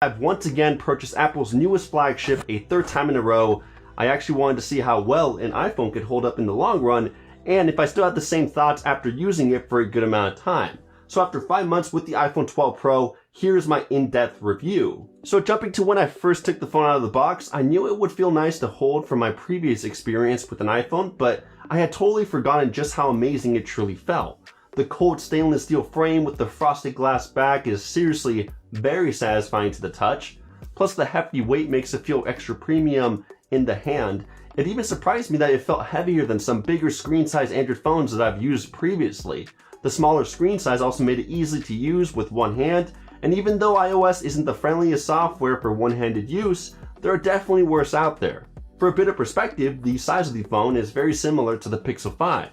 I've once again purchased Apple's newest flagship a third time in a row. I actually wanted to see how well an iPhone could hold up in the long run, and if I still had the same thoughts after using it for a good amount of time. So after 5 months with the iPhone 12 Pro, here's my in-depth review. So jumping to when I first took the phone out of the box, I knew it would feel nice to hold from my previous experience with an iPhone, but I had totally forgotten just how amazing it truly felt. The cold stainless steel frame with the frosted glass back is seriously very satisfying to the touch. Plus the hefty weight makes it feel extra premium in the hand. It even surprised me that it felt heavier than some bigger screen size Android phones that I've used previously. The smaller screen size also made it easy to use with one hand, and even though iOS isn't the friendliest software for one-handed use, there are definitely worse out there. For a bit of perspective, the size of the phone is very similar to the Pixel 5.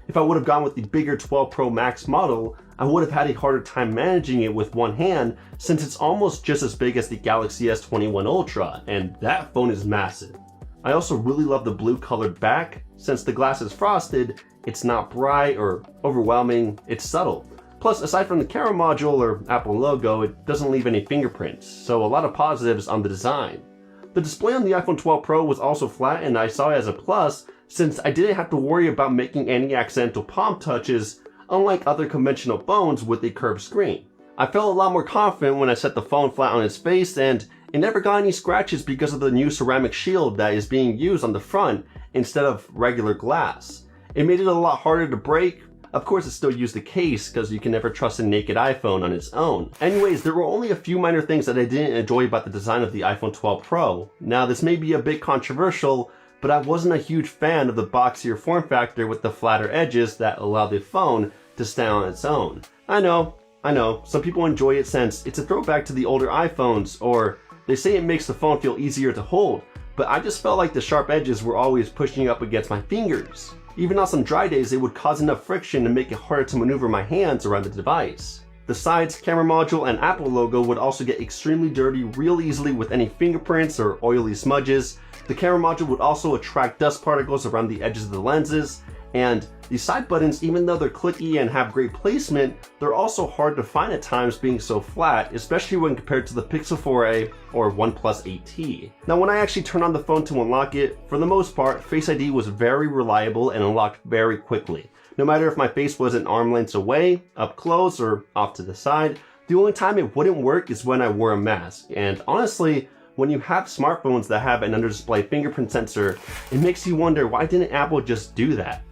If I would have gone with the bigger 12 Pro Max model, I would have had a harder time managing it with one hand since it's almost just as big as the Galaxy S21 Ultra, and that phone is massive. I also really love the blue colored back. Since the glass is frosted, it's not bright or overwhelming, it's subtle. Plus, aside from the camera module or Apple logo, it doesn't leave any fingerprints, so a lot of positives on the design. The display on the iPhone 12 Pro was also flat, and I saw it as a plus since I didn't have to worry about making any accidental palm touches, unlike other conventional phones with a curved screen. I felt a lot more confident when I set the phone flat on its face, and it never got any scratches because of the new ceramic shield that is being used on the front instead of regular glass. It made it a lot harder to break. Of course, it still used a case because you can never trust a naked iPhone on its own. Anyways, there were only a few minor things that I didn't enjoy about the design of the iPhone 12 Pro. Now, this may be a bit controversial, but I wasn't a huge fan of the boxier form factor with the flatter edges that allow the phone to stand on its own. I know, some people enjoy it since it's a throwback to the older iPhones, or they say it makes the phone feel easier to hold, but I just felt like the sharp edges were always pushing up against my fingers. Even on some dry days, it would cause enough friction to make it harder to maneuver my hands around the device. The sides, camera module, and Apple logo would also get extremely dirty real easily with any fingerprints or oily smudges. The camera module would also attract dust particles around the edges of the lenses, and the side buttons, even though they're clicky and have great placement, they're also hard to find at times being so flat, especially when compared to the Pixel 4a or OnePlus 8T. Now when I actually turned on the phone to unlock it, for the most part, Face ID was very reliable and unlocked very quickly. No matter if my face was an arm length away, up close, or off to the side, the only time it wouldn't work is when I wore a mask. And honestly, when you have smartphones that have an under-display fingerprint sensor, it makes you wonder, why didn't Apple just do that?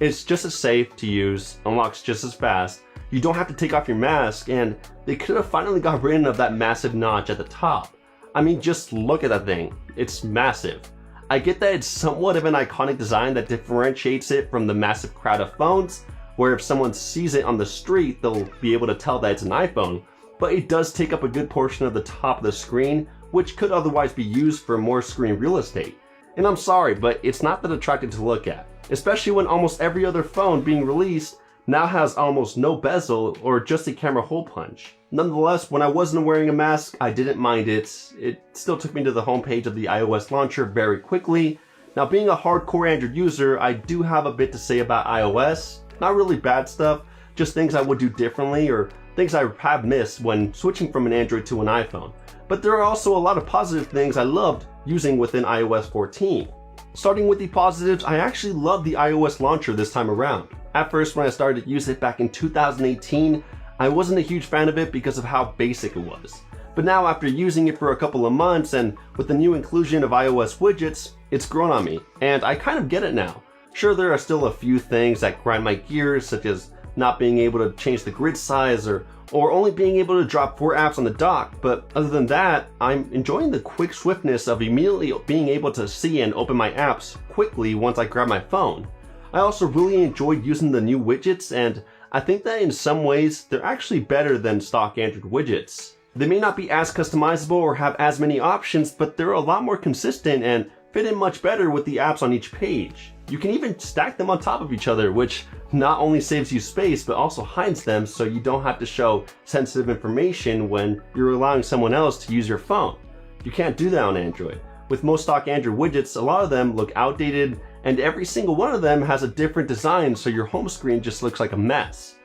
It's just as safe to use, unlocks just as fast, you don't have to take off your mask, and they could have finally got rid of that massive notch at the top. I mean, just look at that thing. It's massive. I get that it's somewhat of an iconic design that differentiates it from the massive crowd of phones, where if someone sees it on the street, they'll be able to tell that it's an iPhone, but it does take up a good portion of the top of the screen, which could otherwise be used for more screen real estate. And I'm sorry, but it's not that attractive to look at, especially when almost every other phone being released now has almost no bezel or just a camera hole punch. Nonetheless, when I wasn't wearing a mask, I didn't mind it. It still took me to the homepage of the iOS launcher very quickly. Now, being a hardcore Android user, I do have a bit to say about iOS. Not really bad stuff, just things I would do differently or things I have missed when switching from an Android to an iPhone. But there are also a lot of positive things I loved using within iOS 14. Starting with the positives, I actually love the iOS launcher this time around. At first, when I started to use it back in 2018, I wasn't a huge fan of it because of how basic it was. But now after using it for a couple of months and with the new inclusion of iOS widgets, it's grown on me, and I kind of get it now. Sure, there are still a few things that grind my gears, such as not being able to change the grid size or only being able to drop 4 apps on the dock, but other than that, I'm enjoying the quick swiftness of immediately being able to see and open my apps quickly once I grab my phone. I also really enjoyed using the new widgets, and I think that in some ways, they're actually better than stock Android widgets. They may not be as customizable or have as many options, but they're a lot more consistent and fit in much better with the apps on each page. You can even stack them on top of each other, which not only saves you space, but also hides them so you don't have to show sensitive information when you're allowing someone else to use your phone. You can't do that on Android. With most stock Android widgets, a lot of them look outdated, and every single one of them has a different design, so your home screen just looks like a mess.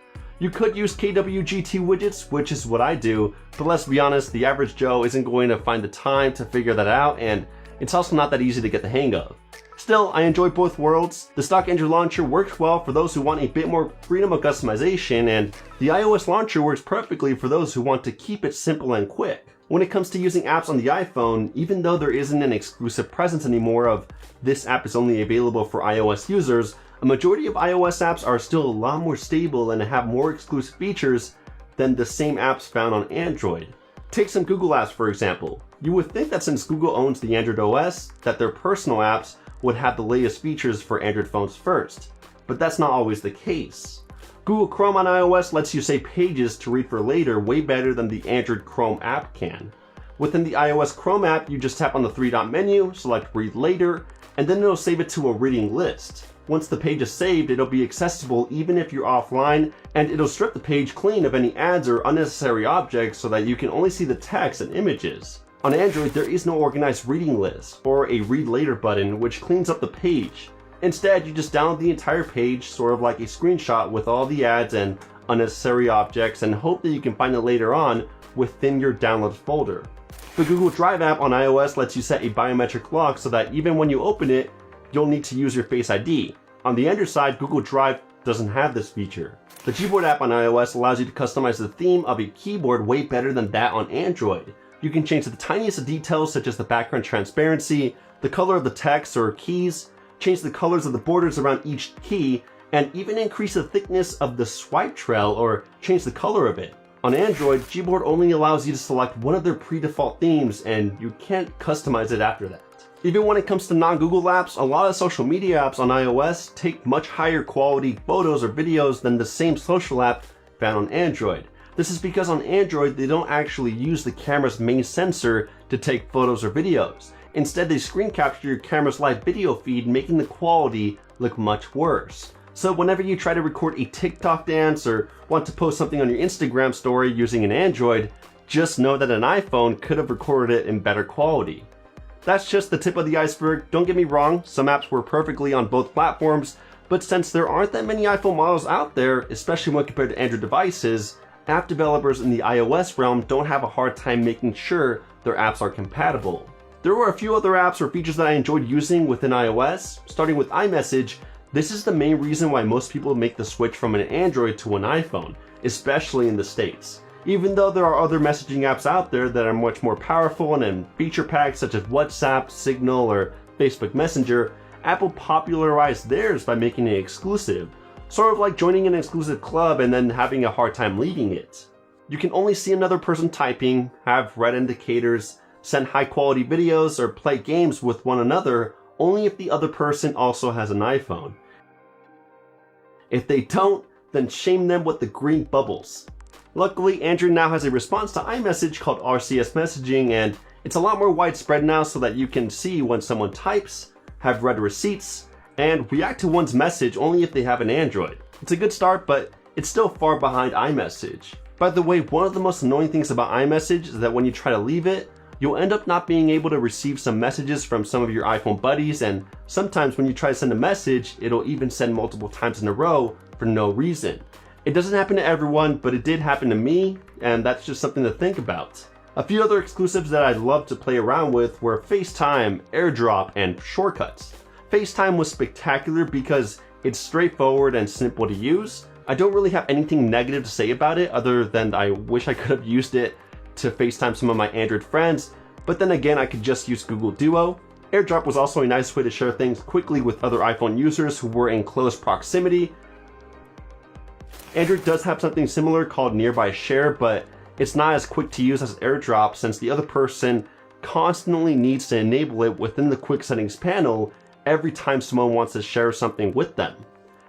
You could use KWGT widgets, which is what I do, but let's be honest, the average Joe isn't going to find the time to figure that out, and it's also not that easy to get the hang of. Still, I enjoy both worlds. The stock Android launcher works well for those who want a bit more freedom of customization, and the iOS launcher works perfectly for those who want to keep it simple and quick. When it comes to using apps on the iPhone, even though there isn't an exclusive presence anymore of this app is only available for iOS users, a majority of iOS apps are still a lot more stable and have more exclusive features than the same apps found on Android. Take some Google apps for example. You would think that since Google owns the Android OS, that their personal apps would have the latest features for Android phones first, but that's not always the case. Google Chrome on iOS lets you save pages to read for later way better than the Android Chrome app can. Within the iOS Chrome app, you just tap on the three-dot menu, select Read Later, and then it'll save it to a reading list. Once the page is saved, it'll be accessible even if you're offline, and it'll strip the page clean of any ads or unnecessary objects so that you can only see the text and images. On Android, there is no organized reading list or a Read Later button which cleans up the page. Instead, you just download the entire page, sort of like a screenshot with all the ads and unnecessary objects, and hope that you can find it later on within your downloads folder. The Google Drive app on iOS lets you set a biometric lock so that even when you open it, you'll need to use your Face ID. On the Android side, Google Drive doesn't have this feature. The Gboard app on iOS allows you to customize the theme of a keyboard way better than that on Android. You can change the tiniest of details such as the background transparency, the color of the text or keys, change the colors of the borders around each key, and even increase the thickness of the swipe trail or change the color of it. On Android, Gboard only allows you to select one of their pre-default themes and you can't customize it after that. Even when it comes to non-Google apps, a lot of social media apps on iOS take much higher quality photos or videos than the same social app found on Android. This is because on Android, they don't actually use the camera's main sensor to take photos or videos. Instead, they screen capture your camera's live video feed, making the quality look much worse. So whenever you try to record a TikTok dance or want to post something on your Instagram story using an Android, just know that an iPhone could have recorded it in better quality. That's just the tip of the iceberg. Don't get me wrong, some apps work perfectly on both platforms, but since there aren't that many iPhone models out there, especially when compared to Android devices, app developers in the iOS realm don't have a hard time making sure their apps are compatible. There were a few other apps or features that I enjoyed using within iOS, starting with iMessage. This is the main reason why most people make the switch from an Android to an iPhone, especially in the States. Even though there are other messaging apps out there that are much more powerful and feature-packed such as WhatsApp, Signal, or Facebook Messenger, Apple popularized theirs by making it exclusive, sort of like joining an exclusive club and then having a hard time leaving it. You can only see another person typing, have red indicators, send high-quality videos, or play games with one another only if the other person also has an iPhone. If they don't, then shame them with the green bubbles. Luckily, Android now has a response to iMessage called RCS messaging, and it's a lot more widespread now so that you can see when someone types, have read receipts, and react to one's message only if they have an Android. It's a good start, but it's still far behind iMessage. By the way, one of the most annoying things about iMessage is that when you try to leave it, you'll end up not being able to receive some messages from some of your iPhone buddies, and sometimes when you try to send a message, it'll even send multiple times in a row for no reason. It doesn't happen to everyone, but it did happen to me, and that's just something to think about. A few other exclusives that I'd love to play around with were FaceTime, AirDrop, and Shortcuts. FaceTime was spectacular because it's straightforward and simple to use. I don't really have anything negative to say about it other than I wish I could have used it to FaceTime some of my Android friends, but then again I could just use Google Duo. AirDrop was also a nice way to share things quickly with other iPhone users who were in close proximity. Android does have something similar called Nearby Share, but it's not as quick to use as AirDrop since the other person constantly needs to enable it within the quick settings panel every time someone wants to share something with them.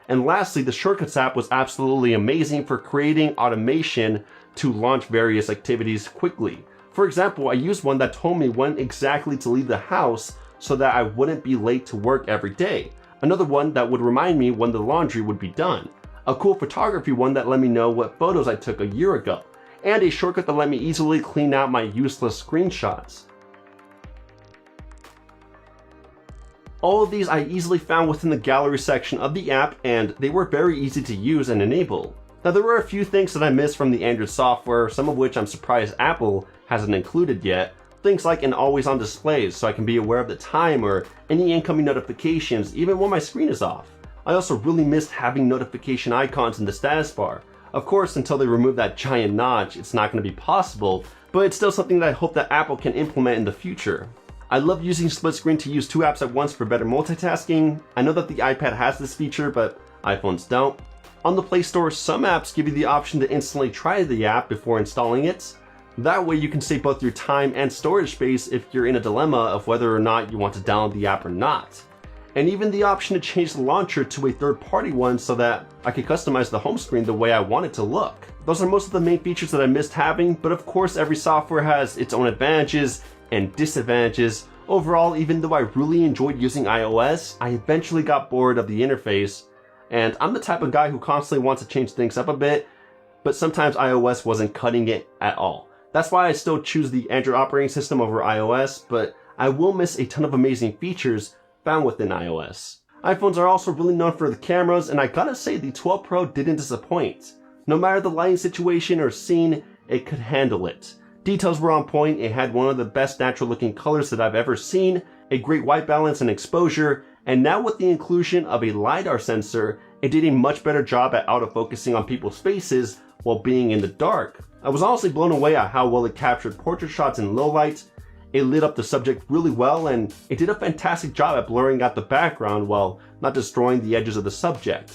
And lastly, the Shortcuts app was absolutely amazing for creating automation to launch various activities quickly. For example, I used one that told me when exactly to leave the house so that I wouldn't be late to work every day. Another one that would remind me when the laundry would be done. A cool photography one that let me know what photos I took a year ago. And a shortcut that let me easily clean out my useless screenshots. All of these I easily found within the gallery section of the app, and they were very easy to use and enable. Now there were a few things that I missed from the Android software, some of which I'm surprised Apple hasn't included yet. Things like an always-on display so I can be aware of the time or any incoming notifications even when my screen is off. I also really missed having notification icons in the status bar. Of course, until they remove that giant notch, it's not going to be possible, but it's still something that I hope that Apple can implement in the future. I love using split screen to use 2 apps at once for better multitasking. I know that the iPad has this feature, but iPhones don't. On the Play Store, some apps give you the option to instantly try the app before installing it. That way you can save both your time and storage space if you're in a dilemma of whether or not you want to download the app or not. And even the option to change the launcher to a third-party one so that I could customize the home screen the way I want it to look. Those are most of the main features that I missed having, but of course every software has its own advantages and disadvantages. Overall, even though I really enjoyed using iOS, I eventually got bored of the interface, and I'm the type of guy who constantly wants to change things up a bit, but sometimes iOS wasn't cutting it at all. That's why I still choose the Android operating system over iOS, but I will miss a ton of amazing features found within iOS. iPhones are also really known for the cameras, and I gotta say the 12 Pro didn't disappoint. No matter the lighting situation or scene, it could handle it. Details were on point, it had one of the best natural looking colors that I've ever seen, a great white balance and exposure, and now with the inclusion of a LiDAR sensor, it did a much better job at autofocusing on people's faces while being in the dark. I was honestly blown away at how well it captured portrait shots in low light. It lit up the subject really well, and it did a fantastic job at blurring out the background while not destroying the edges of the subject.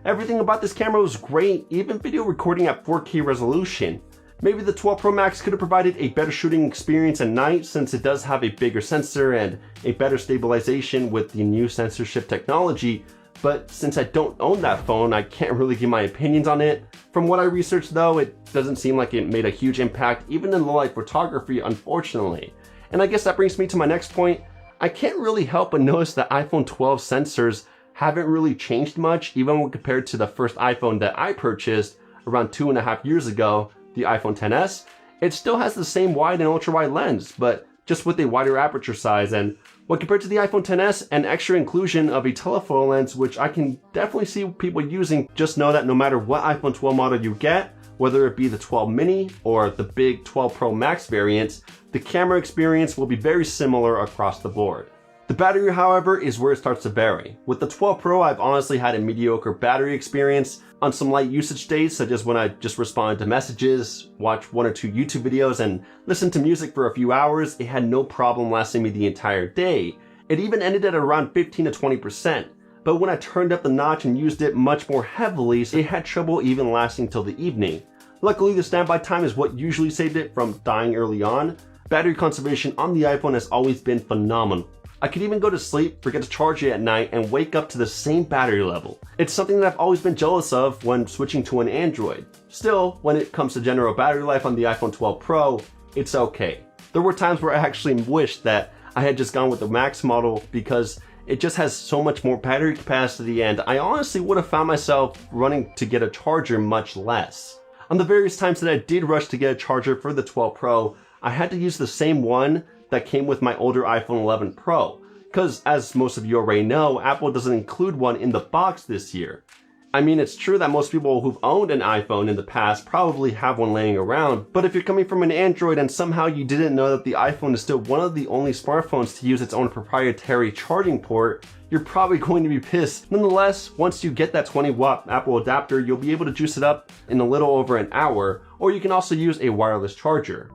Everything about this camera was great, even video recording at 4K resolution. Maybe the 12 Pro Max could have provided a better shooting experience at night since it does have a bigger sensor and a better stabilization with the new censorship technology, but since I don't own that phone, I can't really give my opinions on it. From what I researched though, it doesn't seem like it made a huge impact even in low-light photography, unfortunately. And I guess that brings me to my next point. I can't really help but notice that iPhone 12 sensors haven't really changed much even when compared to the first iPhone that I purchased around 2.5 years ago, the iPhone XS. It still has the same wide and ultra-wide lens, but just with a wider aperture size, and when compared to the iPhone XS, an extra inclusion of a telephoto lens, which I can definitely see people using. Just know that no matter what iPhone 12 model you get, whether it be the 12 mini or the big 12 Pro Max variant, the camera experience will be very similar across the board. The battery, however, is where it starts to vary. With the 12 Pro, I've honestly had a mediocre battery experience. On some light usage days, such as when I just responded to messages, watched 1 or 2 YouTube videos, and listened to music for a few hours, it had no problem lasting me the entire day. It even ended at around 15 to 20%. But when I turned up the notch and used it much more heavily, it had trouble even lasting till the evening. Luckily, the standby time is what usually saved it from dying early on. Battery conservation on the iPhone has always been phenomenal. I could even go to sleep, forget to charge it at night, and wake up to the same battery level. It's something that I've always been jealous of when switching to an Android. Still, when it comes to general battery life on the iPhone 12 Pro, it's okay. There were times where I actually wished that I had just gone with the Max model because it just has so much more battery capacity, and I honestly would have found myself running to get a charger much less. On the various times that I did rush to get a charger for the 12 Pro, I had to use the same one that came with my older iPhone 11 Pro, because as most of you already know, Apple doesn't include one in the box this year. I mean, it's true that most people who've owned an iPhone in the past probably have one laying around, but if you're coming from an Android and somehow you didn't know that the iPhone is still one of the only smartphones to use its own proprietary charging port, you're probably going to be pissed. Nonetheless, once you get that 20-watt Apple adapter, you'll be able to juice it up in a little over an hour, or you can also use a wireless charger.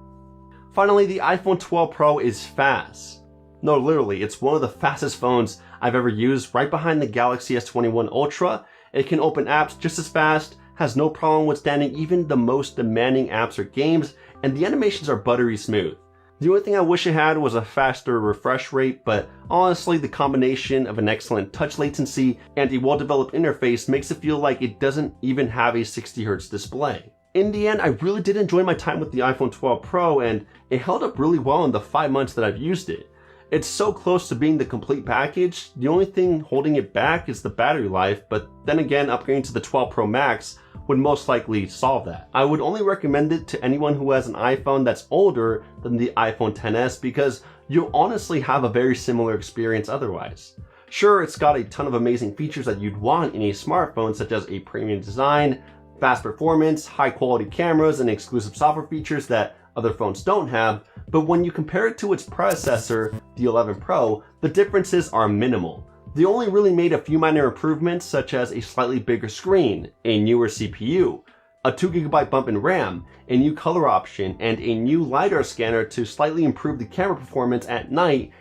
Finally, the iPhone 12 Pro is fast. No, literally, it's one of the fastest phones I've ever used, right behind the Galaxy S21 Ultra. It can open apps just as fast, has no problem withstanding even the most demanding apps or games, and the animations are buttery smooth. The only thing I wish it had was a faster refresh rate, but honestly, the combination of an excellent touch latency and a well-developed interface makes it feel like it doesn't even have a 60Hz display. In the end, I really did enjoy my time with the iPhone 12 Pro, and it held up really well in the 5 months that I've used it. It's so close to being the complete package. The only thing holding it back is the battery life, but then again, upgrading to the 12 Pro Max would most likely solve that. I would only recommend it to anyone who has an iPhone that's older than the iPhone XS because you'll honestly have a very similar experience otherwise. Sure, it's got a ton of amazing features that you'd want in a smartphone, such as a premium design, fast performance, high quality cameras, and exclusive software features that other phones don't have, but when you compare it to its predecessor, the 11 Pro, the differences are minimal. They only really made a few minor improvements such as a slightly bigger screen, a newer CPU, a 2GB bump in RAM, a new color option, and a new LiDAR scanner to slightly improve the camera performance at night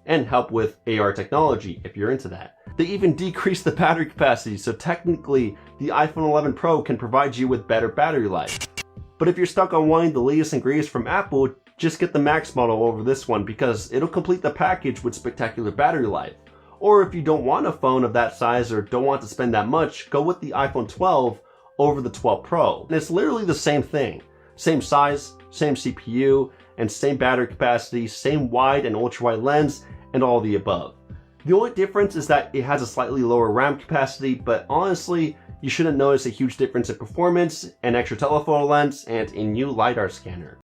and help with AR technology if you're into that. They even decreased the battery capacity, so technically the iPhone 11 Pro can provide you with better battery life. But if you're stuck on wanting the latest and greatest from Apple, just get the Max model over this one because it'll complete the package with spectacular battery life. Or if you don't want a phone of that size or don't want to spend that much, go with the iPhone 12 over the 12 Pro. And it's literally the same thing. Same size, same CPU, and same battery capacity, same wide and ultra-wide lens, and all the above. The only difference is that it has a slightly lower RAM capacity, but honestly, you shouldn't notice a huge difference in performance, an extra telephoto lens, and a new LiDAR scanner.